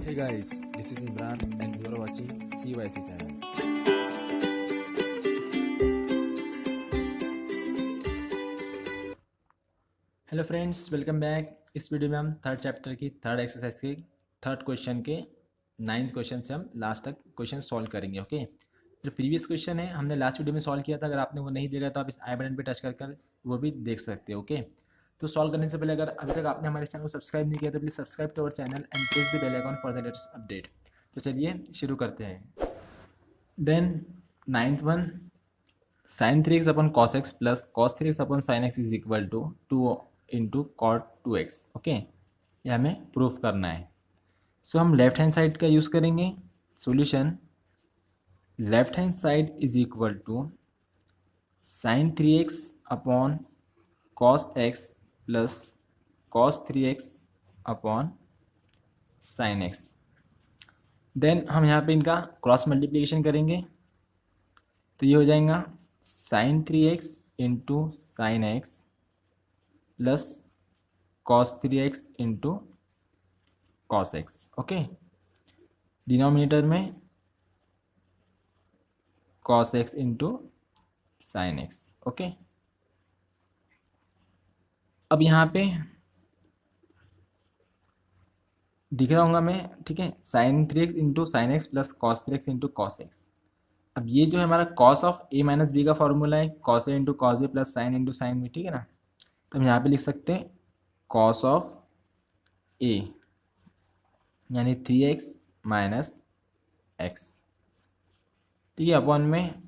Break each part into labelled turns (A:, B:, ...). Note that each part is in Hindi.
A: Hey guys, this is Imran and you are watching CYC channel.
B: Hello friends, welcome back. इस वीडियो में हम थर्ड चैप्टर की थर्ड एक्सरसाइज के थर्ड क्वेश्चन के नाइन्थ क्वेश्चन से हम लास्ट तक क्वेश्चन सॉल्व करेंगे। ओके, जो प्रीवियस क्वेश्चन है हमने लास्ट वीडियो में सॉल्व किया था। अगर आपने वो नहीं देखा तो आप इस आई बटन पे टच कर वो भी देख सकते हो। ओके, तो सॉल्व करने से पहले अगर अभी तक आपने हमारे चैनल को सब्सक्राइब नहीं किया तो please subscribe to our channel and press the bell icon for the latest update. तो चलिए शुरू करते हैं। Then ninth one, sine 3x upon cos x plus cos 3x upon sine x is equal to 2 into cot 2x। Okay, ये हमें प्रूफ करना है। सो हम लेफ्ट हैंड साइड का यूज़ करेंगे। Solution, left hand side is equal to sine 3x upon cos x plus cos 3x upon sine x. Then हम यहाँ पे इनका क्रॉस मल्टीप्लिकेशन करेंगे तो ये हो जाएगा sine 3x into sine x plus cos 3x into cos x. Okay, denominator में cos x into sine x. Okay, अब यहाँ पे दिख रहा होगा मैं, ठीक है, sine 3x into sine x plus cos 3x into cos x. अब ये जो है हमारा cos of A minus B का फॉर्मूला है, cos a into cos b plus sine into sine b, ठीक है ना। तो हम यहाँ पे लिख सकते हैं कॉस ऑफ ए यानी 3x माइनस एक्स, ठीक है, अपॉन में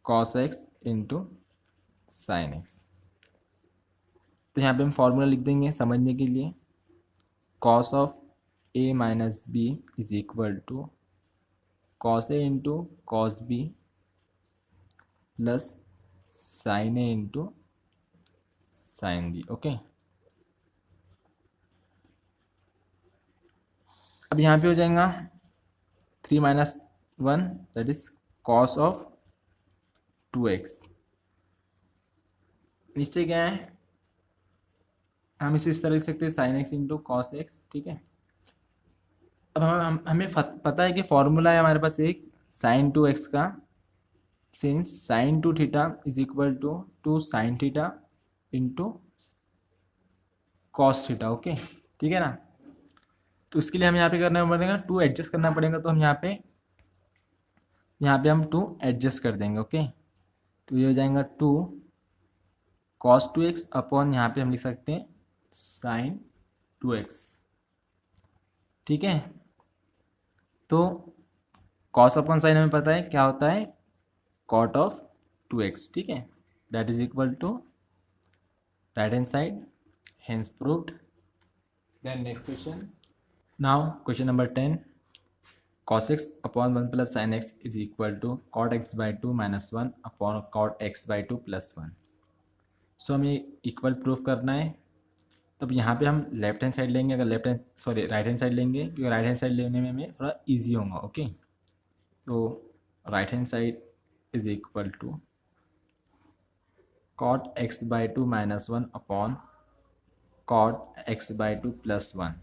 B: cos x into sine x. तो यहाँ पे हम फॉर्मूला लिख देंगे समझने के लिए। Cos of A minus b is equal to cos a into cos b plus sine a into sine b. Okay, अब यहाँ पे हो जाएगा 3 minus 1 that is cos of 2x। नीचे क्या है, हम इसे इस तरह लिख सकते हैं sign x into cos x, ठीक है। अब हमें पता है कि फॉर्मूला है हमारे पास एक साइन 2x का, since sine 2 theta is equal to 2 sine theta into cos theta. Okay, ठीक है ना। तो उसके लिए हम यहाँ पे करना पड़ेगा 2 एडजस्ट करना पड़ेगा, तो हम यहाँ पे हम 2 एडजस्ट कर देंगे। ओके, तो ये हो जाएगा 2 कॉस 2x अपॉन यहाँ पे हम लिख सकते हैं साइन 2x, ठीक है। तो कॉस अपॉन साइन हमें पता है क्या होता है, कॉट ऑफ 2x, ठीक है, that is equal to right hand side, hence proved. Then next question, now question number 10, cos x upon 1 plus sine x is equal to cot x by 2 minus 1 upon cot x by 2 plus 1। So हमें इक्वल प्रूफ करना है। तब यहाँ पे हम लेफ्ट हैंड साइड लेंगे, अगर राइट हैंड साइड लेंगे, क्योंकि राइट हैंड साइड लेने में हमें थोड़ा ईजी होगा। ओके, तो right hand side is equal to cot x by 2 minus 1 upon cot x by 2 plus 1।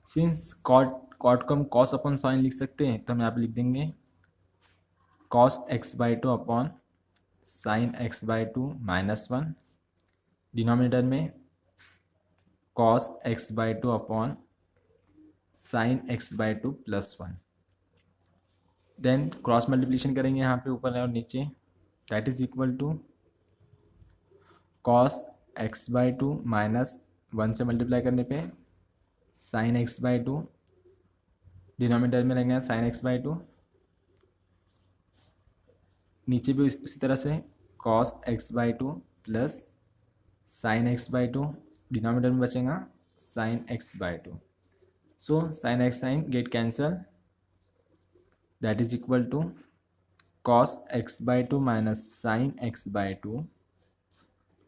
B: Since cot को हम कॉस अपॉन साइन लिख सकते हैं, तो हम यहाँ पे लिख देंगे cos x by 2 upon sine x by 2 minus 1, denominator में cos x by 2 upon sine x by 2 plus 1। Then cross multiplication करेंगे यहाँ पे ऊपर और नीचे, that is equal to cos x by 2 minus 1 से मल्टीप्लाई करने पे साइन एक्स बाई 2, डिनोमिनेटर में रहेंगे साइन एक्स बाई 2, नीचे भी उसी तरह से cos x by 2 plus sine x by 2, denominator में बचेगा sine x by 2। So sine x sine get cancel, that is equal to cos x by 2 minus sine x by 2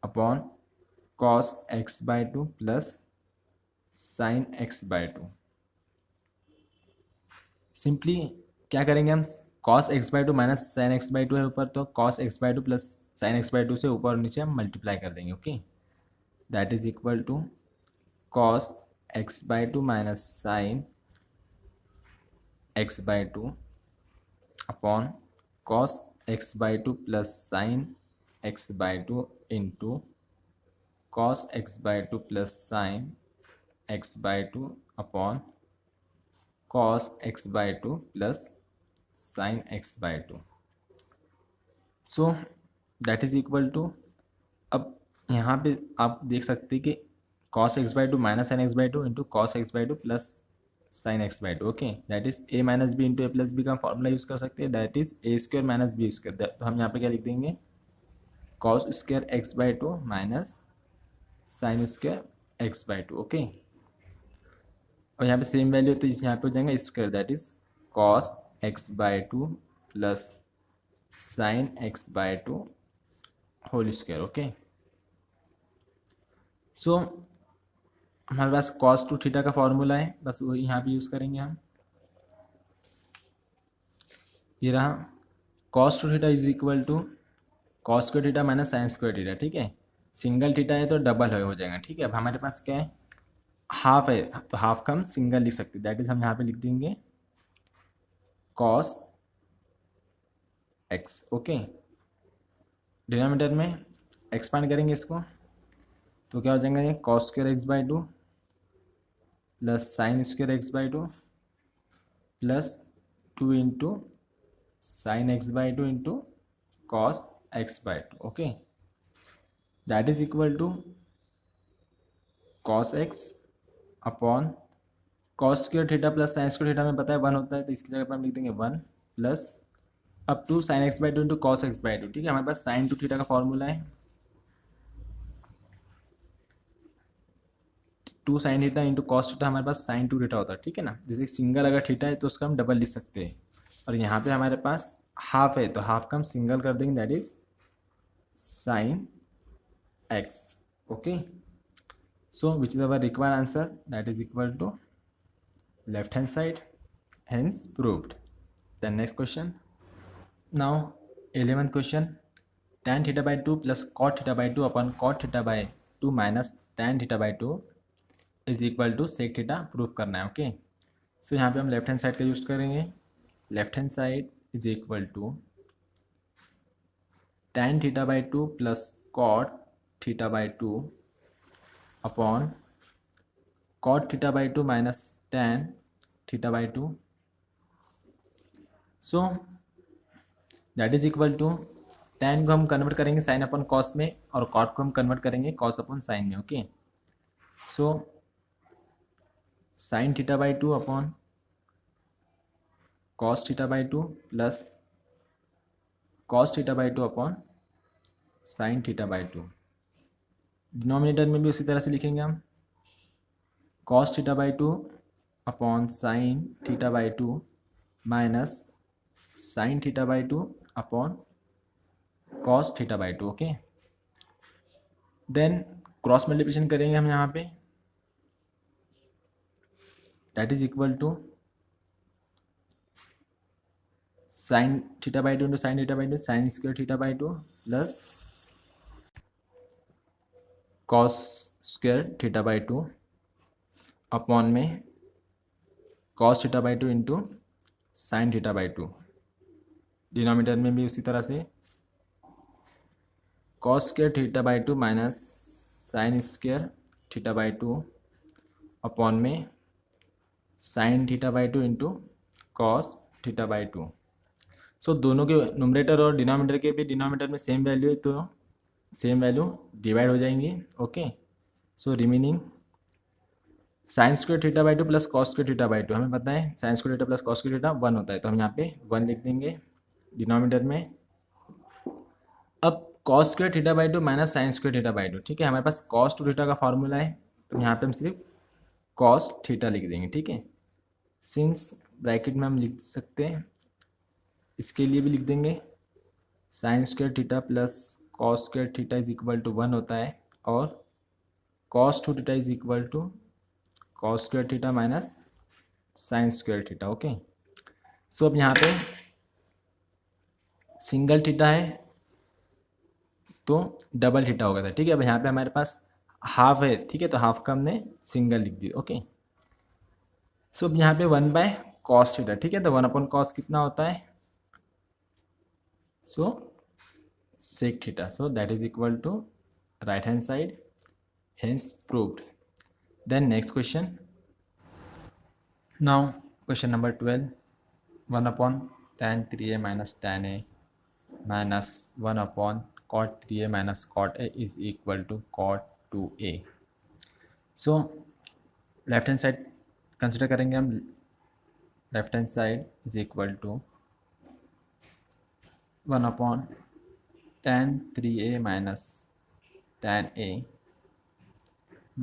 B: upon cos x by 2 plus sine x by 2। Simply क्या करेंगे हम, cos x by 2 minus sine x by 2 है ऊपर, तो cos x by 2 plus sine x by 2 से ऊपर और नीचे हम मल्टीप्लाई कर देंगे। Okay, that is equal to cos x by two minus sine x by two upon cos x by two plus sine x by two into cos x by two plus sine x by two upon cos x by two plus sine x by two. So that is equal to, अब यहाँ पे आप देख सकते हैं कि cos x by two minus sine x by two into cos x by two plus sine x by two. Okay, that is a minus B into A plus B का फॉर्मूला यूज़ कर सकते हैं, that is a square minus B square. तो हम यहाँ पे क्या लिख देंगे, cos square x by two minus sine square x by two. Okay, और यहाँ पे सेम वैल्यू तो यहाँ पे हो जाएगा square, that is cos x by two plus sine x by two whole square. Okay, so हमारे पास कॉस टू थीटा का फॉर्मूला है, बस वही यहाँ पे यूज़ करेंगे हम. ये रहा cos two theta is equal to cos square theta minus sine square theta. ठीक है, सिंगल थीटा है तो डबल हो जाएगा. ठीक है, अब हमारे पास क्या है, हाफ है तो हाफ का हम सिंगल लिख सकते हैं, दैट इज हम यहाँ पे लिख देंगे कॉस एक्स. ओके, डिनोमिनेटर में एक्सपांड करेंगे इसको तो क्या हो जाएगा, ये cos square x by two plus sine square x by two plus 2 into sine x by two into cos x by two. Okay, that is equal to cos x upon cos square theta plus sine square theta में पता है 1 होता है, तो इसकी जगह पर हम लिख देंगे 1 plus up to sine x by two into cos x by two. ठीक है, हमारे पास साइन टू थीटा का फॉर्मूला है, 2 sine theta into cos theta, हमारे पास साइन टू थीटा होता है. ठीक है ना, जैसे सिंगल अगर थीटा है तो उसका हम डबल लिख सकते हैं, और यहाँ पे हमारे पास हाफ है तो हाफ का हम सिंगल कर देंगे, that is sine x. Okay, so which is our required answer, that is equal to left hand side, hence proved. The next question, now 11th question, tan theta by 2 plus cot theta by 2 upon cot theta by 2 minus tan theta by 2 is equal to sec theta proof करना है. ओके, सो यहाँ पे हम लेफ्ट हैंड साइड का यूज करेंगे, left hand side is equal to tan theta by 2 plus cot theta by 2 upon cot theta by 2 minus tan theta by 2. So that is equal to, tan को हम कन्वर्ट करेंगे साइन अपॉन कॉस में और कॉट को हम कन्वर्ट करेंगे कॉस अपॉन साइन में. Okay, so sine theta by 2 upon cos theta by 2 plus cos theta by 2 upon sine theta by 2. Denominator में भी उसी तरह से लिखेंगे हम, cos theta by 2 upon sine theta by 2 minus sine theta by 2 upon cos theta by 2. Okay, then cross multiplication करेंगे हम यहाँ पे, that is equal to sine theta by 2 into sine theta by 2 sine square theta by 2 plus cos square theta by 2 upon में cos theta by 2 into sine theta by 2. Denominator में भी उसी तरह से cos square theta by 2 minus sine square theta by 2 upon में sine theta by 2 into cos theta by 2. So दोनों के न्यूमरेटर और डिनोमिनेटर के भी डिनोमिनेटर में सेम वैल्यू है तो सेम वैल्यू डिवाइड हो जाएंगी. Okay, so remaining sign square theta by 2 plus cos square theta by 2, हमें पता है sign square theta plus cos square theta 1 होता है, तो हम यहाँ पे 1 लिख देंगे डिनोमिनेटर में. अब cos square theta by 2 minus sine square theta by 2. ठीक है, हमारे पास कॉस टू थीटा का फॉर्मूला है, तो यहाँ पे हम सिर्फ कॉस थीटा लिख देंगे. ठीक है, सिंस ब्रैकेट में हम लिख सकते हैं, इसके लिए भी लिख देंगे sine square theta plus cos square theta is equal to 1 होता है, और cos two theta is equal to cos square theta minus sine square theta. Okay, so अब यहाँ पे सिंगल थीटा है तो डबल थीटा हो गया था. ठीक है, अब यहाँ पे हमारे पास हाफ है, ठीक है, तो हाफ का हमने सिंगल लिख दिया। ओके, सो अब यहाँ पे 1/cos थीटा, ठीक है, तो 1/cos कितना होता है, सो sec theta, so that is equal to right hand side, hence proved. Then next question, now question number 12, 1/tan 3a minus tan a minus 1/cot 3a minus cot a is equal to cot 2a. so left hand side consider करेंगे हम, left hand side is equal to 1/tan 3a minus tan a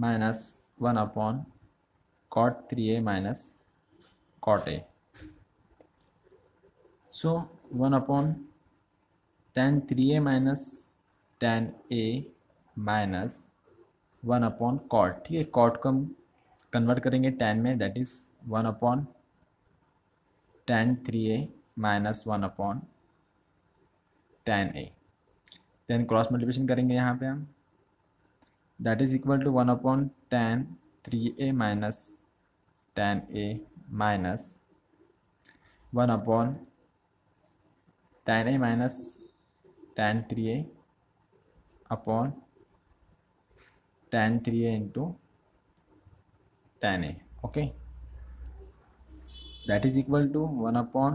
B: minus 1/cot 3a minus cot a. so 1/tan 3a minus tan a minus 1/cot, ठीक है, cot को हम कन्वर्ट करेंगे tan में, that is 1/tan 3a minus 1/tan a, then cross multiplication करेंगे यहाँ पे हम, that is equal to 1/tan 3a minus tan a minus 1/tan a minus tan 3a upon tan 3a into tan a. okay, that is equal to 1/tan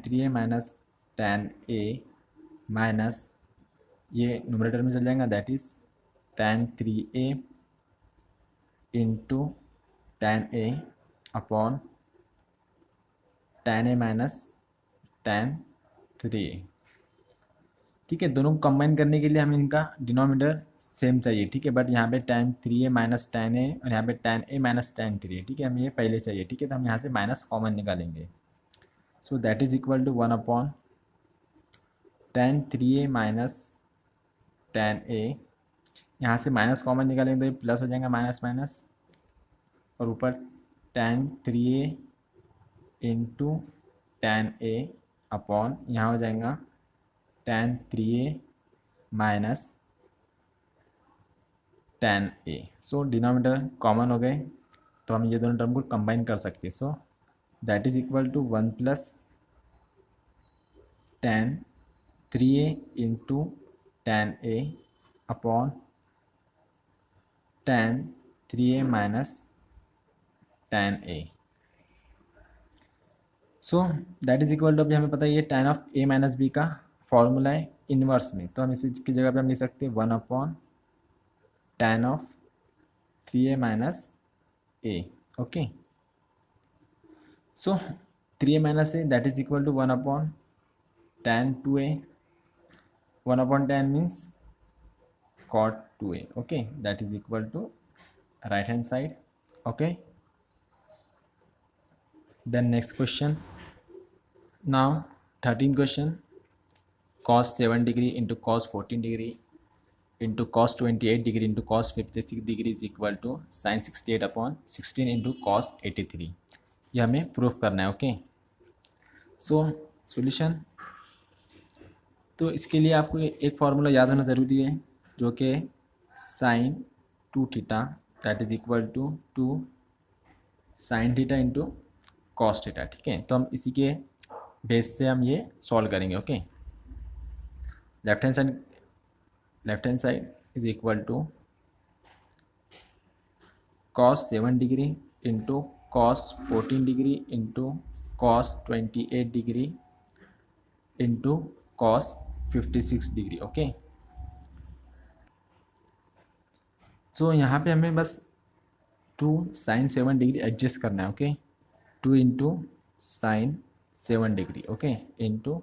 B: 3a minus tan a minus, ये न्यूमरेटर में चल जाएगा, that is tan 3a into tan a upon tan a minus tan 3a, ठीक है। दोनों को कंबाइन करने के लिए हमें इनका डिनोमिनेटर सेम चाहिए, ठीक है, बट यहाँ पे tan 3a minus tan a और यहाँ पे tan a minus tan 3a, ठीक है, हमें ये पहले चाहिए, ठीक है, तो हम यहाँ से माइनस कॉमन निकालेंगे। So that is equal to 1/tan 3a minus tan a, यहाँ से माइनस कॉमन निकालेंगे तो ये प्लस हो जाएगा, माइनस माइनस, और ऊपर tan 3a into tan a upon यहाँ हो जाएगा tan 3a minus tan a। So denominator common हो गए तो हम ये दोनों टर्म को कंबाइन कर सकते हैं। So that is equal to 1 plus tan 3a into tan a upon tan 3a minus tan a। So that is equal to, अभी हमें पता है ये tan of a minus b का फॉर्मूला है इनवर्स में, तो हम इसकी जगह पे हम लिख सकते हैं 1/tan of 3a minus a। Okay, so 3a minus a that is equal to 1/tan 2a, 1/tan means cot 2a। Okay, that is equal to right hand side. Okay, then next question, now 13 question, cos 7 degree into cos 14 degree into cos 28 degree into cos 56 degree is equal to sin 68/16 into cos 83, ये हमें प्रूफ करना है। ओके, सो सॉल्यूशन, तो इसके लिए आपको एक फार्मूला याद होना ज़रूरी है जो कि sin 2 theta that is equal to 2 sin theta into cos theta, ठीक है, तो हम इसी के बेस से हम ये सॉल्व करेंगे। Okay, left hand side is equal to cos 7 degree into cos 14 degree into cos 28 degree into cos 56 degree. Okay, so यहाँ पे हमें बस 2 sin 7 डिग्री एडजस्ट करना है। Okay, 2 into sin 7 degree, okay, into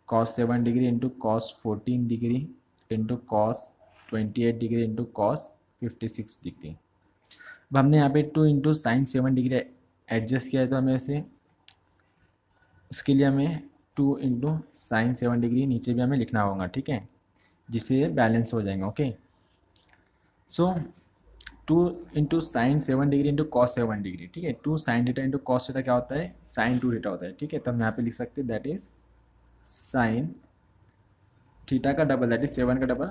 B: cos 7 degree into cos 14 degree into cos 28 degree into cos 56 degree. अब हमने यहाँ पे 2 इंटू sin 7 डिग्री एडजस्ट किया है, तो हमें उसे, उसके लिए हमें 2 इंटू sin 7 डिग्री नीचे भी हमें लिखना होगा, ठीक है, जिससे ये बैलेंस हो जाएगा। Okay, so 2 into sin 7 degree into cos 7 degree, ठीक है, 2 sin theta into cos theta क्या होता है, sin 2 थीटा होता है, ठीक है, तो हम यहाँ पे लिख सकते हैं दैट इज sin थीटा का डबल दैट इज 7 का double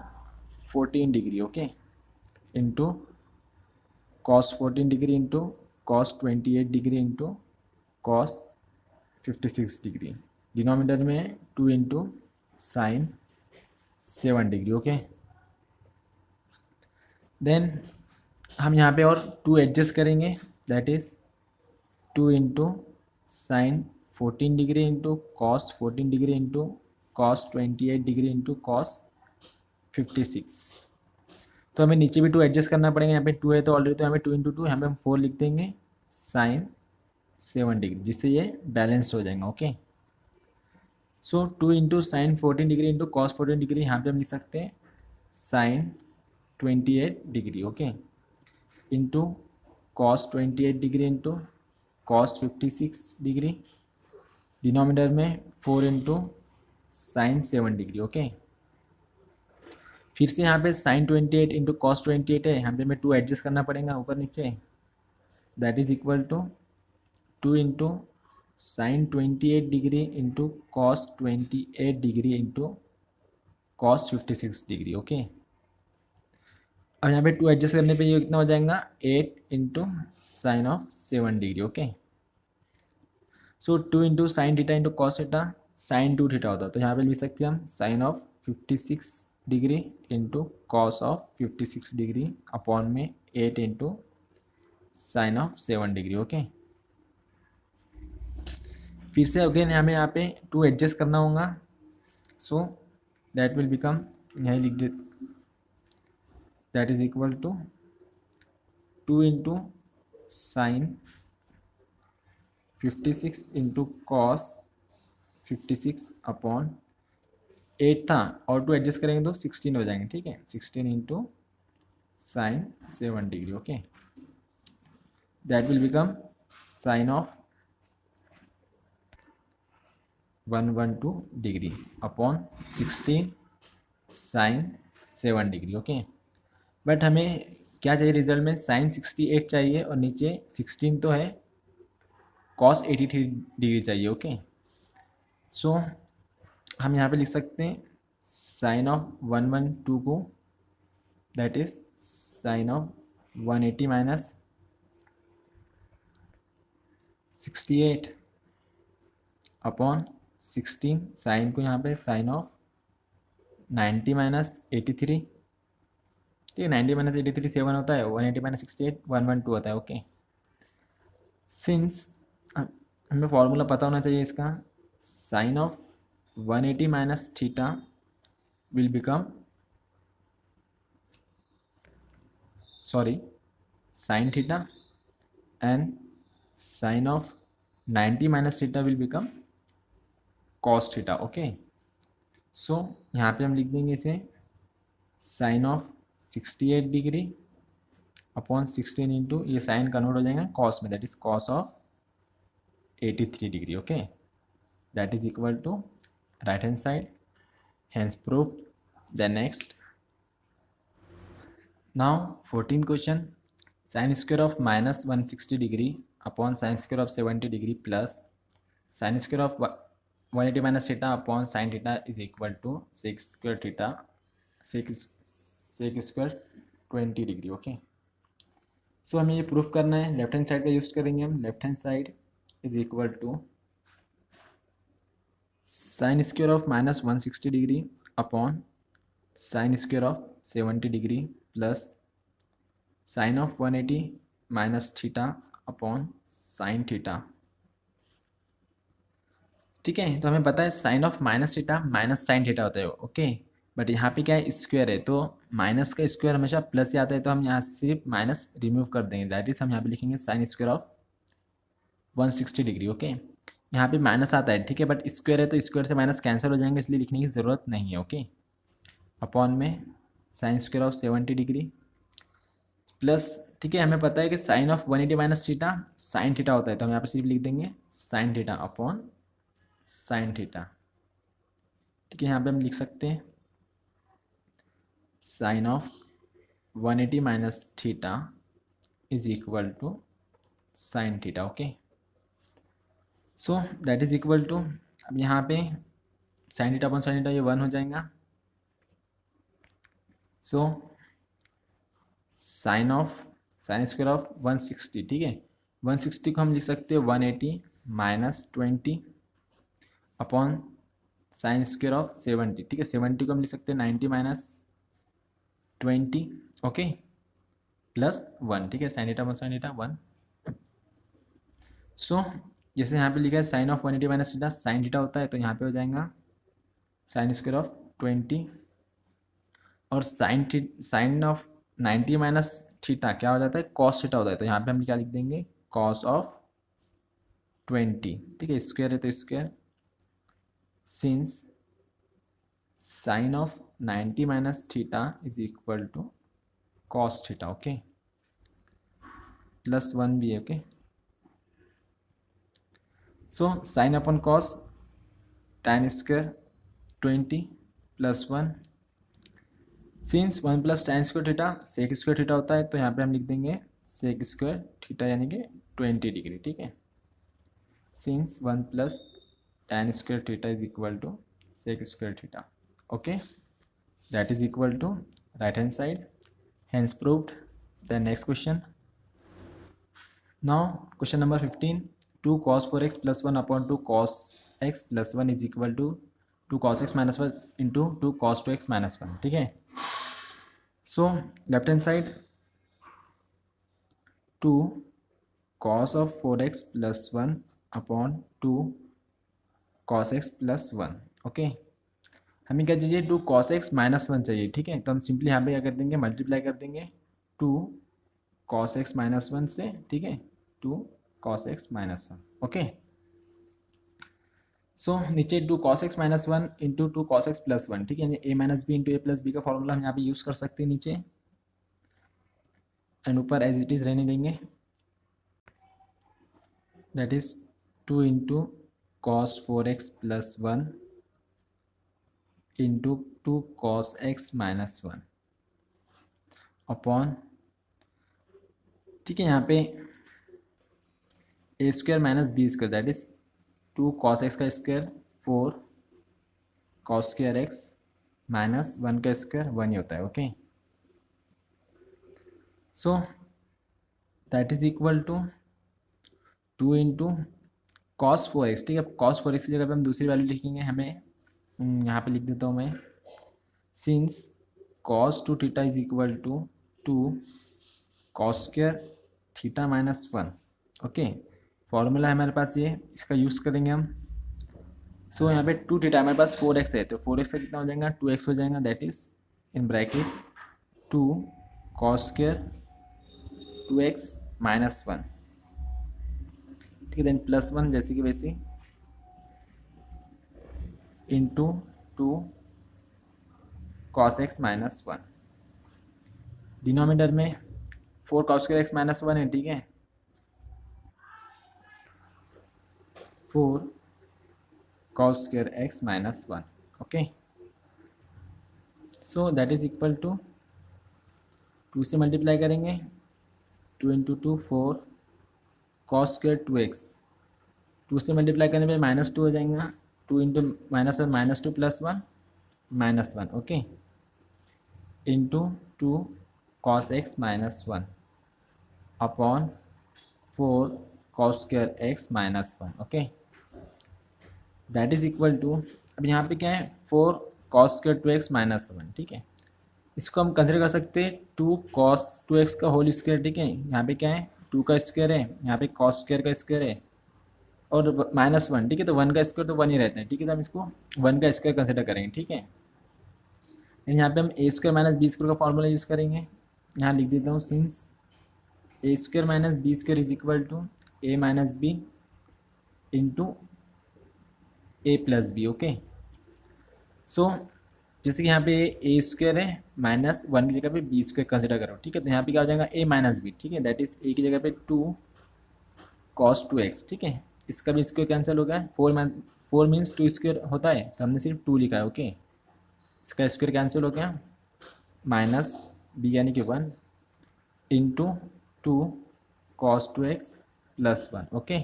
B: 14 degree, okay, into cos 14 degree into cos 28 degree into cos 56 degree, denominator में 2 into sine 7 degree, okay. Then हम यहाँ पे और 2 एडजस्ट करेंगे, that is 2 into sine 14 degree into cos 14 degree into cos 28 degree into cos 56। तो हमें नीचे भी 2 एडजस्ट करना पड़ेगा, यहाँ पे 2 है तो ऑलरेडी, तो यहाँ पे 2 इंटू 2, यहाँ पे हम 4 लिख देंगे साइन 7 डिग्री, जिससे ये बैलेंस हो जाएगा, okay. So 2 into sine 14 degree into cos 14 degree, यहाँ पे हम लिख सकते हैं sine 28 degree, okay, into cos 28 degree into cos 56 degree, denominator में 4 इंटू साइन 7 डिग्री, ओके। फिर से यहाँ पे साइन 28 इंटू कॉस 28 है, यहाँ पे हमें 2 एडजस्ट करना पड़ेगा ऊपर नीचे, that is equal to 2 into sine 28 degree into cos 28 degree into cos 56 degree, okay. अब यहाँ पे 2 एडजस्ट करने पे ये कितना हो जाएगा 8 into sine of 7 degree, okay. So 2 into sine theta into cos theta, sine 2 theta होता है, तो यहाँ पे लिख सकते हैं हम sine of 56 degree into cos of 56 degree upon में 8 into sine of 7 degree, okay. फिर से अगेन हमें यहाँ पे 2 एडजस्ट करना होगा, सो दैट विल बिकम, यहाँ लिख दे, that is equal to 2 into sine 56 into cos 56 upon 8 था, और 2 एडजस्ट करेंगे तो 16 हो जाएंगे, ठीक है, 16 into sine 7 degree, okay, that will become sine of 112 degree upon 16 sine 7 degree, okay. But हमें क्या चाहिए रिजल्ट में, साइन 68 चाहिए और नीचे 16 तो है, कॉस 83 डिग्री चाहिए, ओके। सो हम यहाँ पे लिख सकते हैं साइन ऑफ 112 को, that is sine of 180 minus 68 upon 16, sine को यहाँ पे साइन ऑफ 90 माइनस 83, ठीक है, 90 माइनस 83 7 होता है, 180 माइनस 68 112 होता है, ओके। सिंस हमें फॉर्मूला पता होना चाहिए इसका, sine of 180 minus theta will become, sorry, sine theta, and sine of 90 minus theta will become cos theta, okay. So यहाँ पे हम लिख देंगे इसे sine of 68 degree upon 16 into, ये साइन कन्वर्ट हो जाएगा कॉस में, that is cos of 83 degree, okay, that is equal to right hand side, hence proved. Then next, now 14th question, sin square of minus 160 degree upon sin square of 70 degree plus sin square of 180 minus theta upon sin theta is equal to sec square theta, sec square 20 degree, okay. So हमें ये प्रूफ करना है, लेफ्ट हैंड साइड का यूज करेंगे हम, left hand side is equal to sine square of minus 160 degree upon sine square of 70 degree plus sine of 180 minus theta upon sine theta, ठीक है। तो हमें पता है sine of minus theta minus sine theta होता है, ओके। बट यहाँ पे क्या है, स्क्वायर है, तो माइनस का स्क्वायर हमेशा प्लस ही आता है, तो हम यहाँ से सिर्फ माइनस रिमूव कर देंगे, दैट इज हम यहाँ पे लिखेंगे sign square of 160 degree, okay. यहाँ पे माइनस आता है, ठीक है, बट स्क्वायर है तो स्क्वायर से माइनस कैंसिल हो जाएंगे, इसलिए लिखने की ज़रूरत नहीं है, ओके। अपॉन में sine square of 70 degree plus, ठीक है, हमें पता है कि sine of 180 minus theta sine theta होता है, तो हम यहाँ पे सिर्फ लिख देंगे sine theta upon sine theta, ठीक है। यहाँ पे हम लिख सकते हैं sine of 180 minus theta is equal to sine theta, okay. So that is equal to, अब यहाँ पे sine theta upon sine theta ये 1 हो जाएगा, सो साइन स्क्वायर ऑफ 160, ठीक है। 160 को हम लिख सकते हैं 180 minus 20 upon sine square of 70, ठीक है। 70 को हम लिख सकते हैं 90 माइनस 20, ओके, प्लस 1, ठीक है। Sine theta minus sine theta 1। So जैसे यहाँ पे लिखा है sine of 180 minus theta, sine theta होता है तो यहाँ पे हो जाएगा साइन स्क्वायर ऑफ 20, और साइन ऑफ 90 माइनस थीटा क्या हो जाता है, कॉस थीटा होता है, तो यहाँ पे हम क्या लिख देंगे, कॉस ऑफ 20, ठीक है। स्क्वायर है तो square, since sine of 90 minus theta is equal to cos theta, okay, plus 1 भी है, okay. So sine upon cos tan square 20 plus 1, since 1 plus tan square theta sec square theta होता है, तो यहाँ पे हम लिख देंगे सेक स्क्वायर थीटा यानी कि 20 डिग्री, ठीक है। Since 1 plus tan square theta is equal to sec square theta, okay, that is equal to right hand side, hence proved. The next question. Now question number 15. 2 cos 4x plus 1 upon 2 cos x plus 1 is equal to 2 cos x minus 1 into 2 cos 2x minus 1, ठीक है। So left hand side 2 cos of 4x plus 1 upon 2 cos x plus 1, okay. हमें क्या चाहिए, 2 cos x माइनस 1 चाहिए, ठीक है। तो हम सिंपली यहाँ पे क्या कर देंगे, मल्टीप्लाई कर देंगे 2 cos x माइनस 1 से, ठीक है, 2 cos x minus 1, okay. So नीचे 2 cos x minus 1 into 2 cos x plus 1, ठीक है, a minus B into A plus B का फॉर्मूला हम यहाँ पे यूज़ कर सकते हैं नीचे, एंड ऊपर एज इट इज़ रहने देंगे, that is 2 into cos 4x plus 1 into 2 cos x minus 1 upon, ठीक है, यहाँ पे a square minus B square, that is 2 cos x का square 4 cos square x minus 1 का स्क्वायर 1 ही होता है, okay. So that is equal to 2 into cos 4x, ठीक है। cos 4x की जगह पे हम दूसरी वैल्यू लिखेंगे, हमें यहाँ पे लिख देता हूँ मैं, since cos 2 theta is equal to 2 cos square theta minus 1, okay. Formula है हमारे पास ये, इसका यूज़ करेंगे हम। सो यहाँ पे 2 थीटा हमारे पास 4x है, तो 4x का कितना हो जाएगा, 2x हो जाएगा, that is in bracket 2 cos square 2x minus 1, ठीक है, देन प्लस 1 जैसे कि वैसे into 2 cos x minus 1, denominator में 4 cos स्क्वायर x माइनस 1 है, ठीक है, 4 cos square x minus 1, okay. So that is equal to 2 से मल्टीप्लाई करेंगे, 2 इंटू 2 4 cos स्क्वायर 2x, 2 से मल्टीप्लाई करने पे माइनस 2 हो जाएगा, 2 into minus 1 minus 2 plus 1 minus 1, okay, into 2 cos x minus 1 upon 4 cos square x minus 1, okay, that is equal to, अब यहाँ पे क्या है, 4 cos स्क्वायर 2x माइनस 1, ठीक है। इसको हम कंसिडर कर सकते हैं 2 cos 2x का होल स्क्वायर, ठीक है। यहाँ पे क्या है, 2 का स्क्वायर है, यहाँ पे cos स्क्वायर का स्क्वायर है, और माइनस 1, ठीक है, तो 1 का स्क्वायर तो 1 ही रहता है, ठीक है, तो हम इसको 1 का स्क्वायर कंसिडर करेंगे, ठीक है। यहाँ पे हम a square minus B square का फॉर्मूला यूज़ करेंगे, यहाँ लिख देता हूँ, since a square minus B square is equal to a minus B into A plus b, okay. So जैसे कि यहाँ पे ए स्क्वायर है, माइनस 1 की जगह पे बी स्क्वायर कंसिडर करो, ठीक है, तो यहाँ पे क्या हो जाएगा, ए माइनस बी, ठीक है, दैट इज ए की जगह पे 2 cos 2x, ठीक है, इसका भी स्क्वायर कैंसिल हो गया, 4 मीन्स 2 स्क्वायर होता है, तो हमने सिर्फ 2 लिखा है, ओके, इसका स्क्वायर कैंसिल हो गया, माइनस बी यानी कि 1 into 2 cos 2x plus 1, okay,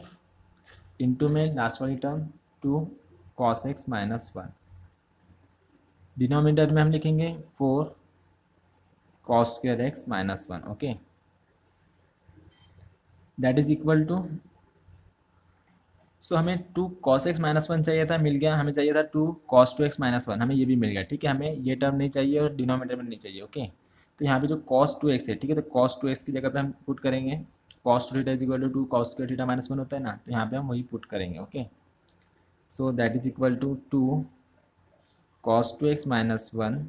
B: into में लास्ट वाली term 2 cos x minus 1, denominator में हम लिखेंगे 4 cos square x minus one, okay, that is equal to, so हमें two cos x minus one चाहिए था, मिल गया। हमें चाहिए था two cos two x minus one, हमें ये भी मिल गया, ठीक है। हमें ये टर्म नहीं चाहिए और डिनोमिनेटर में नहीं चाहिए, ओके। तो यहाँ पे जो कॉस टू एक्स है, ठीक है, तो कॉस टू एक्स की जगह पे हम पुट करेंगे cos two theta is equal to two cos square theta minus one होता है ना, तो यहाँ पे हम वही पुट करेंगे, okay. So that is equal to two cos two x minus one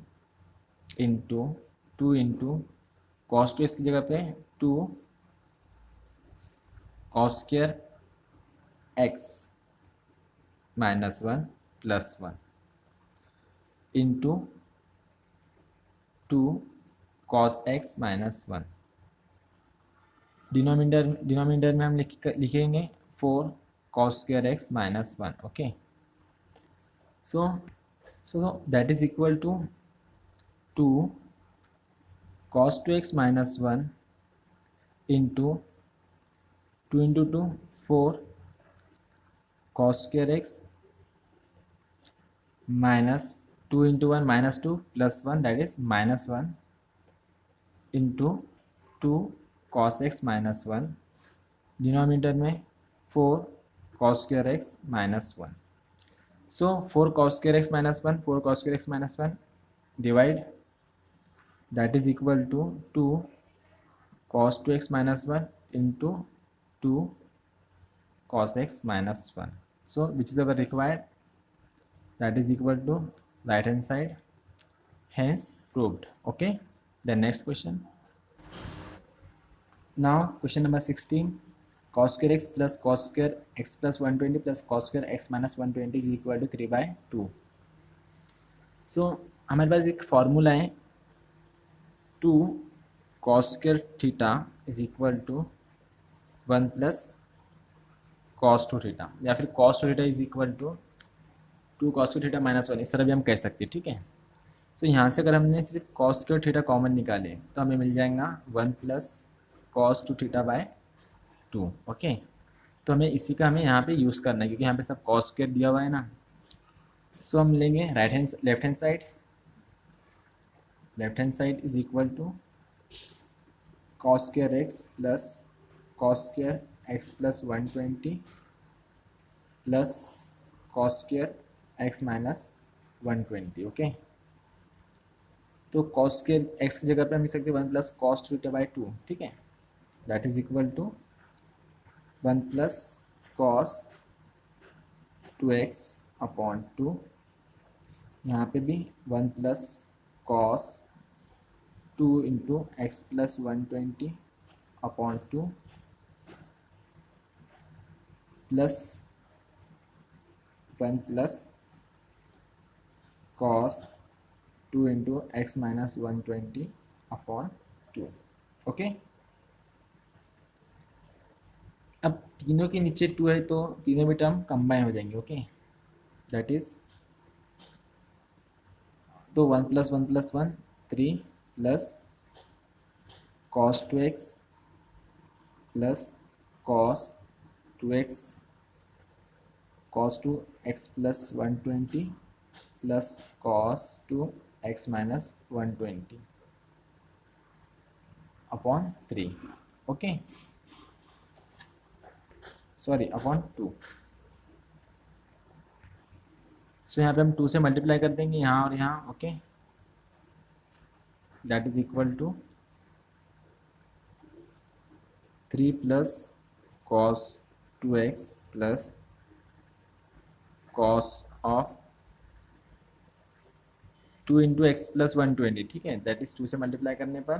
B: into two into cos two x की जगह पे two cos square x minus one plus one into two cos x minus one. Denominator में हम लिखेंगे four cos square x minus one, okay. So that is equal to two cos two x minus one into two four cos square x minus two into one minus two plus one that is minus one into two cos x minus one, denominator में four cos square x minus one. So four cos square x minus one, four cos square x minus one divide that is equal to two cos two x minus one into two cos x minus 1. So which is our required, that is equal to right hand side, hence proved, okay. The next question, now question number 16, cos square x plus cos square x plus 120 plus cos square x minus 120 is equal to 3/2. so हमारे पास एक फॉर्मूला है, 2 cos square theta is equal to 1 plus cos two theta, या फिर cos two theta is equal to two cos two theta minus one, इस तरह भी हम कह सकते हैं, ठीक है। तो यहाँ से अगर हमने सिर्फ कॉस टू थीटा कॉमन निकाले तो हमें मिल जाएगा 1 plus cos two theta by 2, okay. तो हमें इसी का हमें यहाँ पे यूज़ करना है क्योंकि यहाँ पे सब कॉस स्क्वायर दिया हुआ है ना। सो हम लेंगे left hand side is equal to cos square x plus cos square x plus 120 plus cos square x minus 120, okay. तो कॉस स्क्वायर एक्स की जगह पे हम लिख सकते हैं 1 प्लस कॉस थीटा बाई 2, ठीक है, that is equal to 1 plus cos 2x upon 2, यहाँ पे भी 1 plus cos 2 into x plus 120 upon 2 plus 1 plus cos 2 into x minus 120 upon 2, okay. अब तीनों के नीचे 2 है तो तीनों भी टर्म कंबाइन हो जाएंगे, ओके। दैट इज तो 1 plus 1 plus 1 3 plus cos 2x plus cos 2x cos 2x plus 120 plus cos 2x minus 120 upon 3, okay, sorry upon 2. सो यहाँ पे हम 2 से मल्टीप्लाई कर देंगे यहाँ और यहाँ, okay, that is equal to 3 plus cos 2x plus cos of 2 into x plus 120, ठीक है, दैट इज 2 से मल्टीप्लाई करने पर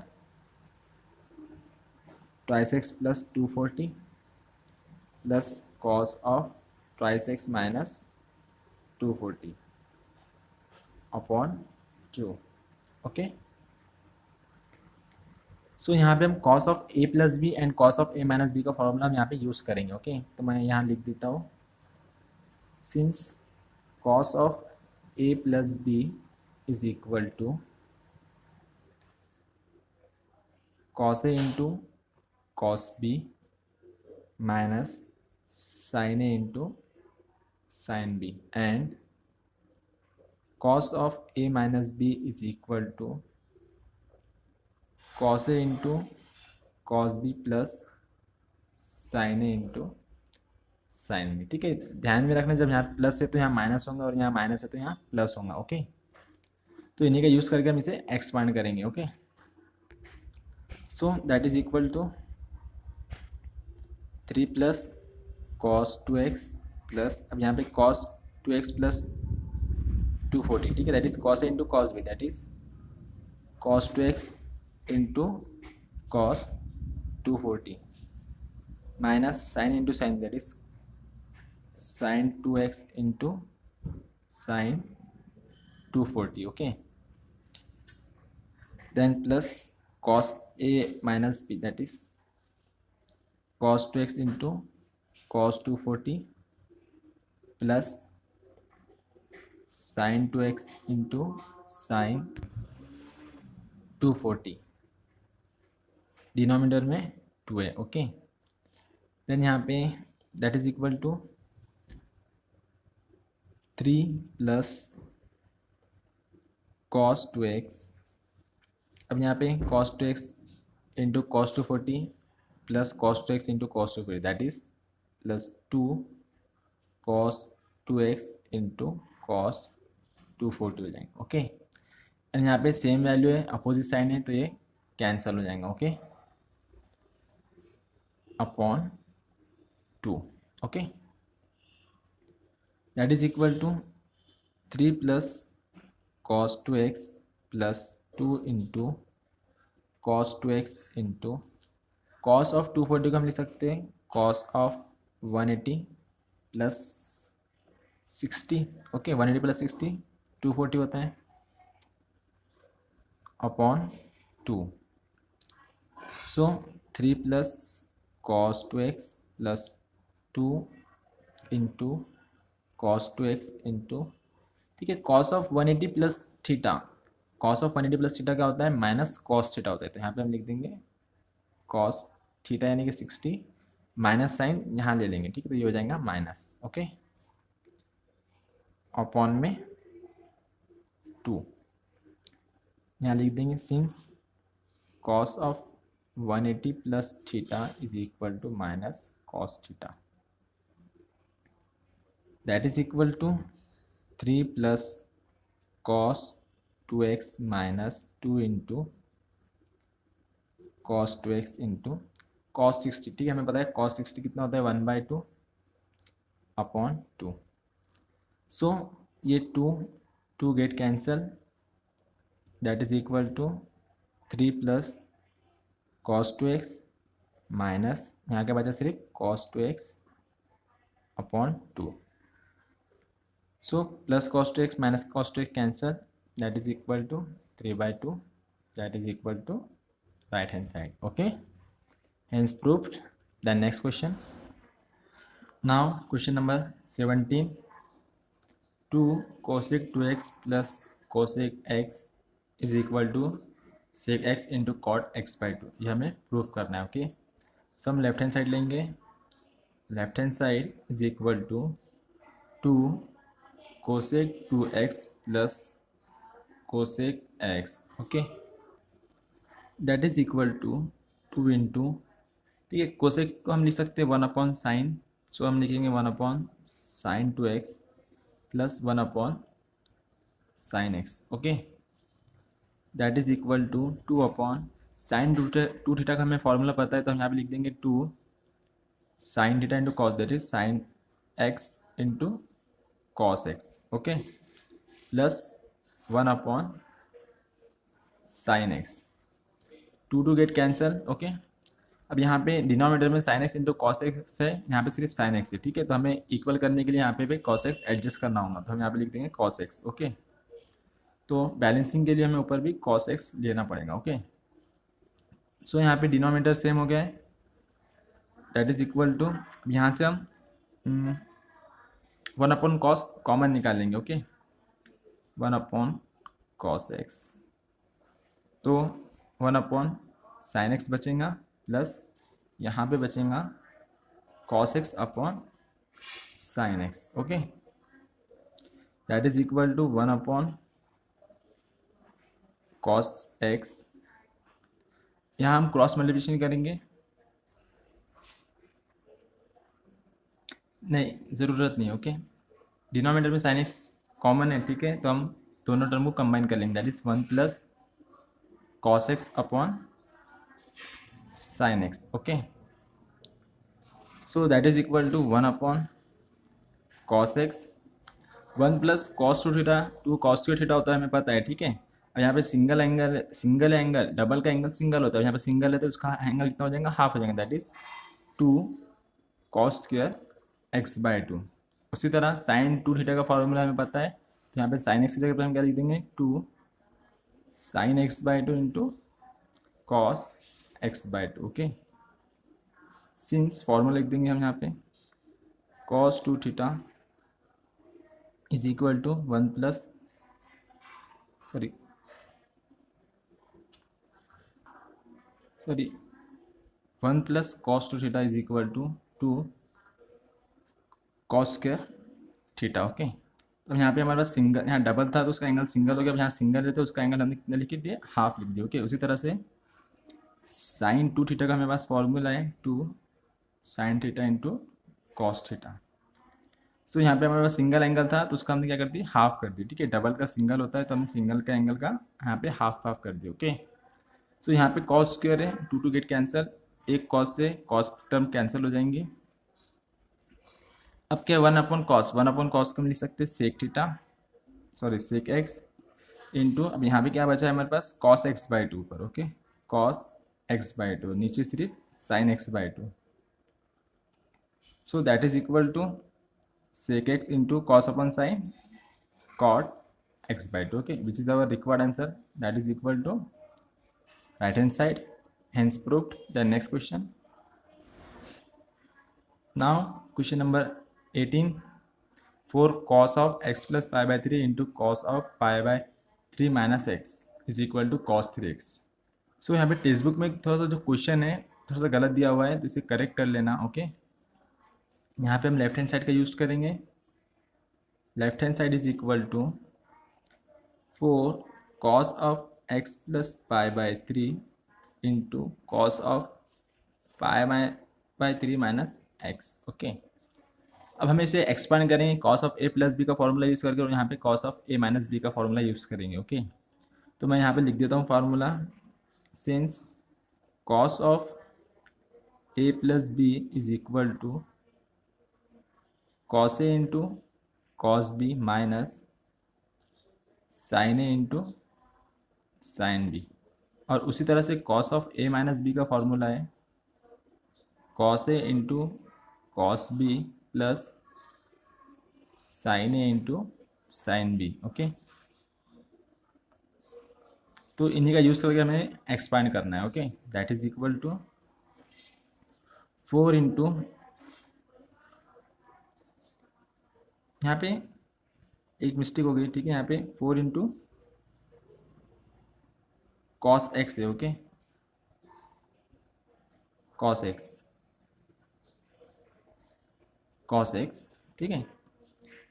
B: twice x plus 240 plus cos of twice x minus 240 upon 2, okay. So यहाँ पे हम cos of a plus b and cos of a minus B का फॉर्मूला हम यहाँ पे यूज़ करेंगे, ओके। तो मैं यहाँ लिख देता हूँ, since cos of a plus b is equal to cos a into cos b minus sin a into sin b, and cos of a minus b is equal to cos a into cos b plus sine a into sine b. ठीक है, ध्यान में रखना जब यहाँ प्लस है तो यहाँ माइनस होगा और यहाँ माइनस है तो यहाँ प्लस होगा। ओके, तो इन्हीं का यूज़ करके हम इसे एक्सपांड करेंगे। Okay, so that is equal to 3 plus cos 2x plus, अब यहाँ पे कॉस 2x प्लस 240। ठीक है, that is cos a into cos b, that is cos 2x into cos 240 minus sine into sine, that is sine 2x into sine 240। Okay, then plus cos a minus b, that is cos 2x into cos 240 plus sin 2x into sin 240, denominator में 2 है। ओके, देन यहाँ पे that is equal to 3 plus cos 2x, अब यहाँ पे cos 2x into cos 240 plus cos 2x into cos 240, that is plus 2 cos 2x into cos 240 हो जाएंगे। ओके, एंड यहाँ पे सेम वैल्यू है, अपोजिट साइन है, तो ये कैंसिल हो जाएगा। Okay, upon 2। Okay, that is equal to 3 plus cos 2x plus 2 into cos 2x into cos of 240 को हम लिख सकते हैं cos of 180 plus 60। Okay, 180 plus 60 240 होता है, अपॉन 2। सो 3 plus cos 2x plus 2 into cos 2x into, ठीक है, cos of 180 plus theta, cos of 180 plus theta क्या होता है, माइनस cos थीटा होता है, तो यहाँ पे हम लिख देंगे cos थीटा यानी कि 60 माइनस साइन यहाँ ले लेंगे। ठीक है, तो ये हो जाएगा माइनस। ओके, अपॉन में 2 यहाँ लिख देंगे, since cos of 180 plus theta is equal to minus cos theta, that is equal to 3 plus cos 2x minus 2 into cos 2x into cos 60। ठीक है, हमें पता है cos 60 कितना होता है, 1/2 अपॉन 2। सो ये 2 get cancel, that is equal to 3 plus cos 2x minus यहाँ के बचा सिर्फ cos 2x upon 2। So plus cos 2x minus cos 2x cancel, that is equal to 3/2, that is equal to right hand side. Okay, hence proved. The next question, now question number 17, 2 cosec 2x plus cosec x is equal to sec x into cot x/2, ये हमें प्रूफ करना है। ओके, सो हम लेफ्ट हैंड साइड लेंगे, left hand side is equal to 2 cosec 2x plus cosec x. Okay, that is equal to 2 into, ठीक है, कोसेक को हम लिख सकते हैं 1 अपॉन साइन, सो हम लिखेंगे 1 upon sine 2x plus 1 upon sine x। Okay, that is equal to 2 upon sine 2 theta का हमें फॉर्मूला पता है, तो हम यहाँ पे लिख देंगे 2 sine theta into cos, that is sign x into cos x। Okay, plus 1 upon sine x, 2 get cancel. Okay, अब यहाँ पे डिनोमिनेटर में sine x into cos x है, यहाँ पे सिर्फ साइन एक्स है। ठीक है, तो हमें इक्वल करने के लिए यहाँ पे कॉस एक्स एडजस्ट करना होगा, तो हम यहाँ पे लिख देंगे कॉस एक्स। ओके, तो बैलेंसिंग के लिए हमें ऊपर भी कॉस एक्स लेना पड़ेगा। ओके, सो यहाँ पे डिनोमिनेटर सेम हो गया है, दैट इज इक्वल टू, यहाँ से हम 1 अपॉन कॉस कॉमन निकालेंगे। ओके, 1 अपॉन कॉस एक्स, तो 1 अपॉन साइन एक्स बचेगा प्लस यहाँ पे बचेगा cos x upon sine x. Okay, that is equal to 1 upon cos x यहाँ हम क्रॉस मल्टीप्लिकेशन करेंगे, नहीं ज़रूरत नहीं, ओके। डिनोमिनेटर में साइन एक्स कॉमन है, ठीक है, तो हम दोनों टर्म को कंबाइन कर लेंगे, that is 1 plus cos x upon sine x, okay. So that is equal to 1 upon cos x, 1 plus cos two theta, two cos two theta होता है हमें पता है, ठीक है। और यहाँ पे सिंगल एंगल, डबल का एंगल सिंगल होता है, यहाँ पे सिंगल है तो उसका एंगल कितना हो जाएगा, हाफ हो जाएगा, that is 2 cos square x by 2। उसी तरह साइन टू थीटा का फॉर्मूला हमें पता है, तो यहाँ पे साइन एक्स की जगह पर हम क्या लिख देंगे, 2 sine x by 2 into cos x by 2, okay. Since formula लिख देंगे हम यहाँ पे, cos two theta is equal to 1 plus sorry 1 plus cos two theta is equal to 2 cos square theta, okay. अब यहाँ पे हमारे पास सिंगल, यहाँ डबल था तो उसका एंगल सिंगल हो गया, अब यहाँ सिंगल है तो उसका एंगल हमने कितना लिख दिया, हाफ लिख दिया, ओके। उसी तरह से साइन टू थीटा का हमारे पास फॉर्मूला है 2 sine theta into cos theta. So यहाँ पे हमारे पास सिंगल एंगल था तो उसका हमने क्या कर दी, हाफ कर दी, ठीक है। डबल का सिंगल होता है तो हमने सिंगल का एंगल का यहाँ पे हाफ हाफ कर दिया, ओके। सो यहाँ पे कॉस स्क्वायर है, 2 गेट कैंसल, एक कॉस से कॉस टर्म कैंसिल हो जाएंगे। अब क्या, 1 अपॉन कॉस को हम लिख सकते हैं sec theta, sorry sec x into, अब यहाँ पे क्या बचा है हमारे पास, कॉस एक्स बाई 2 पर, ओके, कॉस एक्स बाई 2, नीचे सिर्फ sine x by 2। So that is equal to sec x into cos upon sin cot x by 2, okay, which is our required answer, that is equal to right hand side, hence proved. The next question, now question number 18, for cos of x plus pi by 3 into cos of pi by 3 minus x is equal to cos 3x। सो यहाँ पे टेक्स्ट बुक में थोड़ा सा जो क्वेश्चन है थोड़ा सा गलत दिया हुआ है तो इसे करेक्ट कर लेना, ओके। यहाँ पे हम लेफ्ट हैंड साइड का यूज करेंगे, left hand side is equal to 4 cos of x plus pi by 3 into cos of pi by 3 minus x, okay. अब हम इसे एक्सपांड करेंगे, cos of A plus B का फॉर्मूला यूज़ करके, और यहाँ पे cos of A minus B का फॉर्मूला यूज़ करेंगे, ओके। तो मैं यहाँ पे लिख देता हूँ formula, since cos of A plus b is equal to cos a into cos b minus sine a into sine b. और उसी तरह से cos of A minus B का फॉर्मूला है cos a into cos b plus sine a into sine b, okay. तो इन्हीं का यूज़ करके हमें एक्सपांड करना है, okay. That is equal to 4 into, यहाँ पे एक मिस्टेक हो गई, ठीक है, यहाँ पे 4 इंटू कॉस एक्स है, ओके, कॉस एक्स, ठीक है।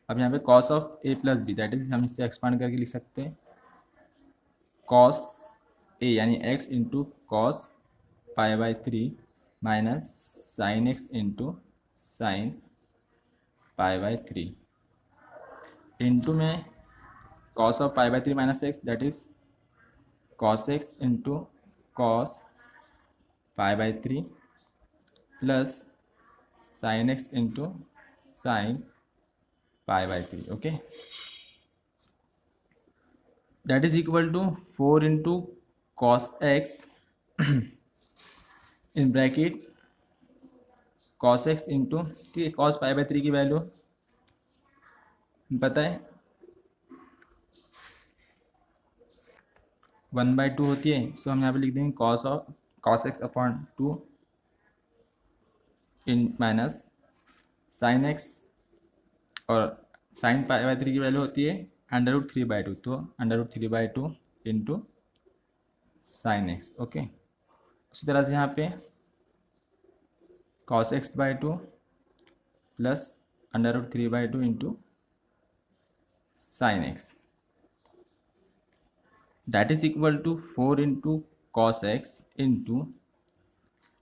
B: अब यहाँ पे cos of A plus B, that is हम इससे एक्सपांड करके लिख सकते हैं कॉस ए यानी x into cos pi by 3 minus sine x into sine pi by 3 into में cos of pi by 3 minus x, that is cos x into cos pi by 3 plus sine x into sine pi by 3, okay. That is equal to 4 into cos x in bracket cos x into, ठीक है, कॉस पाई बाई 3 की वैल्यू पता है 1/2 होती है, सो हम यहाँ पे लिख देंगे कॉस एक्स अपॉन 2 इन माइनस साइन एक्स, और साइन पाई बाई 3 की वैल्यू होती है √3/2, तो √3/2 इंटू साइन एक्स, ओके। उसी तरह से यहाँ पे cos x by 2 plus √3/2 into sine x, that is equal to 4 into cos x into,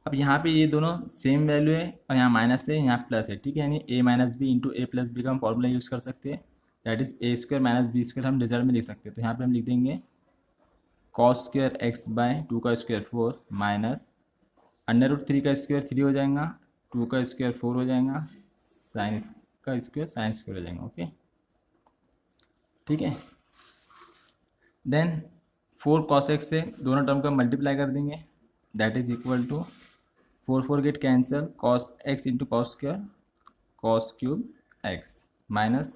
B: अब यहाँ पे ये दोनों सेम वैल्यू है और यहाँ माइनस है, यहाँ प्लस है, ठीक है। यानी A minus B into A plus B का हम फॉर्मूला यूज़ कर सकते हैं, that is A square minus B square हम रिजल्ट में लिख सकते हैं। तो यहाँ पे हम लिख देंगे कॉस स्क्वायर एक्स बाय 2 का स्क्वायर 4 माइनस √3 का स्क्वायर 3 हो जाएगा, 2 का स्क्वायर 4 हो जाएगा, साइन का स्क्वायर साइन स्क्वायर हो जाएगा। ओके, ठीक है। देन 4 कॉस एक्स से दोनों टर्म का मल्टीप्लाई कर देंगे, that is equal to 4 get cancel, cos x into cos square cos cube x minus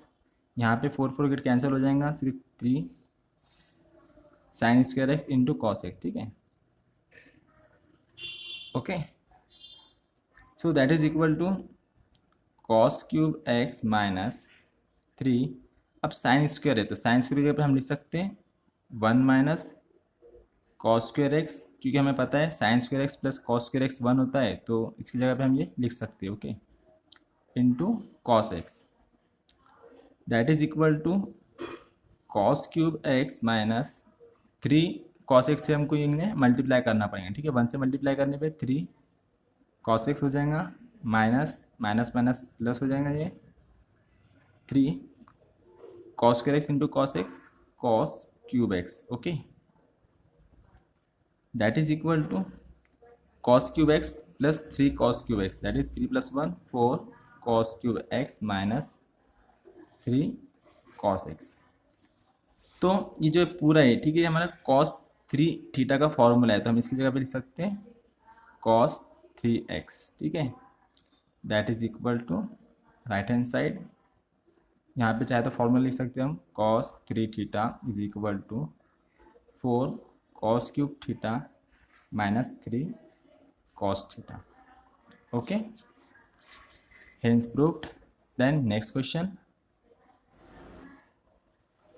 B: यहाँ पे 4 गेट कैंसिल हो जाएगा, सिर्फ 3 sine square x into cos x, ठीक है। Okay, so that is equal to cos cube x minus 3, अब साइन स्क्वायर है तो साइन स्क्वायर के ऊपर हम लिख सकते हैं 1 माइनस कॉस स्क्वायर एक्स, क्योंकि हमें पता है sign square x plus cos square x 1 होता है, तो इसकी जगह पे हम ये लिख सकते हैं। Okay, into cos x that is equal to cos cube x minus 3 cos x से हमको इन्हें मल्टीप्लाई करना पड़ेगा, ठीक है। 1 से मल्टीप्लाई करने पे 3 कॉस एक्स हो जाएगा, माइनस माइनस माइनस प्लस हो जाएगा, ये 3 cos square x into cos x cos cube x. Okay, that is equal to cos cube x plus 3 cos cube x, that is 3 + 1 4 cos cube x minus 3 cos x. तो ये जो पूरा है, ठीक है, हमारा cos 3 थीटा का फॉर्मूला है, तो हम इसकी जगह पे लिख सकते हैं cos 3x, ठीक है। That is equal to right hand side, यहाँ पे चाहे तो फॉर्मूला लिख सकते हैं हम cos 3 theta is equal to 4 cos cube theta minus 3 cos theta. Okay, hence proved. Then next question,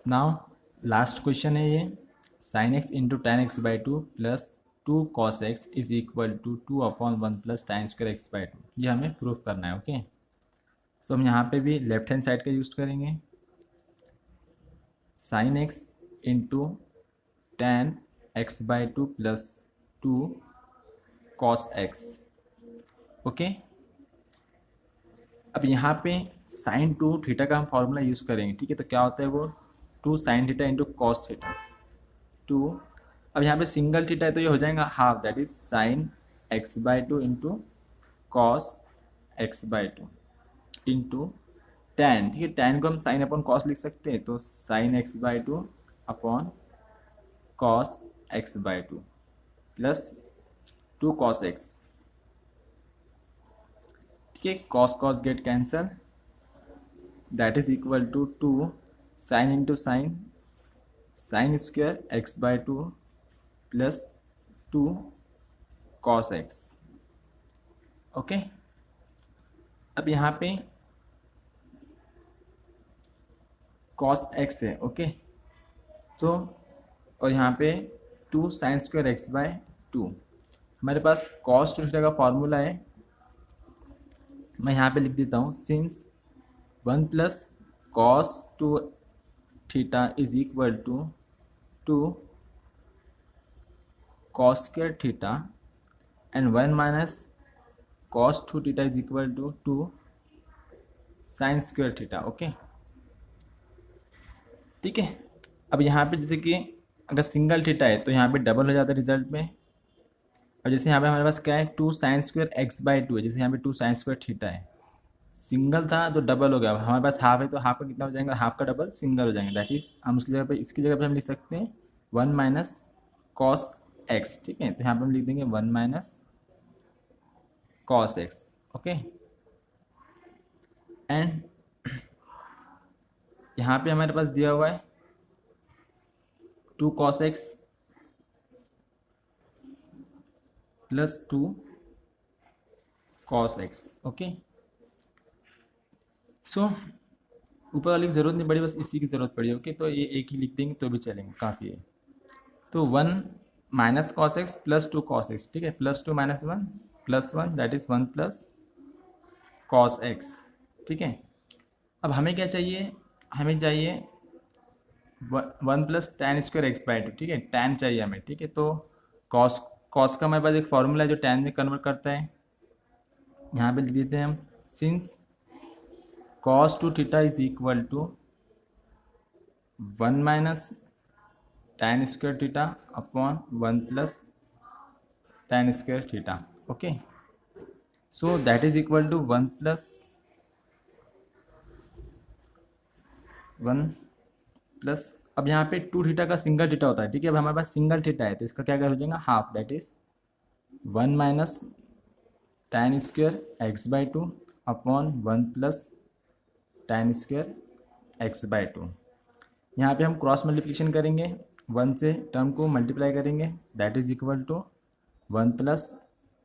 B: now last question है ये, sine x into tan x by 2 plus 2 cos x is equal to 2/1 plus tan square x by 2, ये हमें प्रूफ करना है। ओके, सो हम यहाँ पे भी लेफ्ट हैंड साइड का यूज करेंगे, sign x into tan x by 2 plus 2 cos x. Okay, अब यहाँ पे साइन 2 थीटा का हम फॉर्मूला यूज़ करेंगे, ठीक है। तो क्या होता है वो 2 sine theta into cos theta 2, अब यहाँ पे सिंगल थीटा है तो ये हो जाएगा half, that is sine x by 2 into cos x by 2 into ten, ठीक है। टेन को हम साइन अपॉन कॉस लिख सकते हैं, तो sine x by 2 upon cos x by 2 plus 2 cos x, ठीक है। Cos cos get cancel, that is equal to 2 sine into sine sine square x by 2 plus 2 cos x. Okay, अब यहाँ पे कॉस एक्स है, ओके, तो और यहाँ पे 2 साइन स्क्वायर एक्स बाय 2, हमारे पास कॉस 2 थीटा का फॉर्मूला है, मैं यहाँ पे लिख देता हूँ, since 1 plus cos 2 theta is equal to 2 cos square theta and 1 minus cos 2 theta is equal to 2 sine square theta. Okay, ठीक है। अब यहाँ पे जैसे कि अगर सिंगल थीटा है तो यहाँ पे डबल हो जाता है रिजल्ट में, और जैसे यहाँ पे हमारे पास क्या है 2 साइन स्क्वायर एक्स बाई 2 है, जैसे यहाँ पे 2 साइन स्क्वायर थीटा है, सिंगल था तो डबल हो गया, हमारे पास हाफ है तो हाफ का कितना हो जाएगा, हाफ का डबल सिंगल हो जाएगा, दैट इज हम उसकी जगह पे इसकी जगह पे हम लिख सकते हैं 1 माइनस कॉस एक्स, ठीक है। तो यहाँ पे हम लिख देंगे 1 minus cos x. Okay, and यहाँ पे हमारे पास दिया हुआ है 2 cos x plus 2 cos x. Okay, so ऊपर वाली की ज़रूरत नहीं पड़ी, बस इसी की ज़रूरत पड़ी। ओके, तो ये एक ही लिख देंगे तो भी चलेंगे, काफ़ी है। तो 1 minus cos x plus 2 cos x, ठीक है, plus 2 minus 1 plus 1, that is 1 plus cos x, ठीक है। अब हमें क्या चाहिए, हमें चाहिए 1 plus tan square x by 2, ठीक है, टैन चाहिए हमें, ठीक है। तो कॉस कॉस का हमारे पास एक फॉर्मूला है जो tan में कन्वर्ट करता है। यहाँ पे लिख देते हैं हम, since cos two theta is equal to 1 minus tan square theta upon 1 plus tan square theta. Okay, so that is equal to 1 plus अब यहाँ पे 2 थीटा का सिंगल थीटा होता है, ठीक है। अब हमारे पास सिंगल थीटा है तो इसका क्या कर हो जाएगा, half, that is 1 minus tan square x/2 upon 1 plus tan square x/2। यहाँ पे हम क्रॉस मल्टीप्लिकेशन करेंगे, 1 से टर्म को मल्टीप्लाई करेंगे, that is equal to 1 plus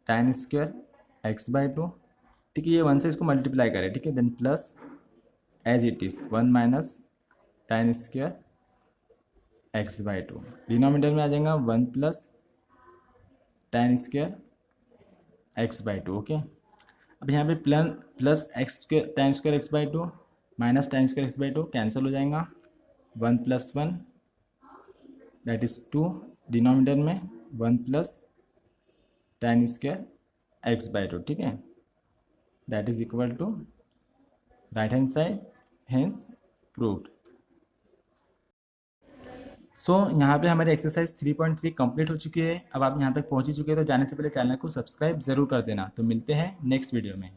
B: tan square x/2, ठीक है। ये 1 से इसको मल्टीप्लाई करें, ठीक है, then plus as it is 1 minus tan square x/2। Denominator में आ जाएगा 1 plus tan square x/2। Okay, अब यहाँ पे plus tan square x/2 minus tan square x/2 cancel हो जाएगा, 1 प्लस 1 दैट इज़ 2, डिनोमिनेटर में 1 प्लस tan स्क्वायर x/2, ठीक है, that is equal to right hand side, hence proved. So यहाँ पे हमारी एक्सरसाइज 3.3 कंप्लीट हो चुकी है। अब आप यहाँ तक पहुँच ही चुके हैं तो जाने से पहले चैनल को सब्सक्राइब ज़रूर कर देना। तो मिलते हैं नेक्स्ट वीडियो में।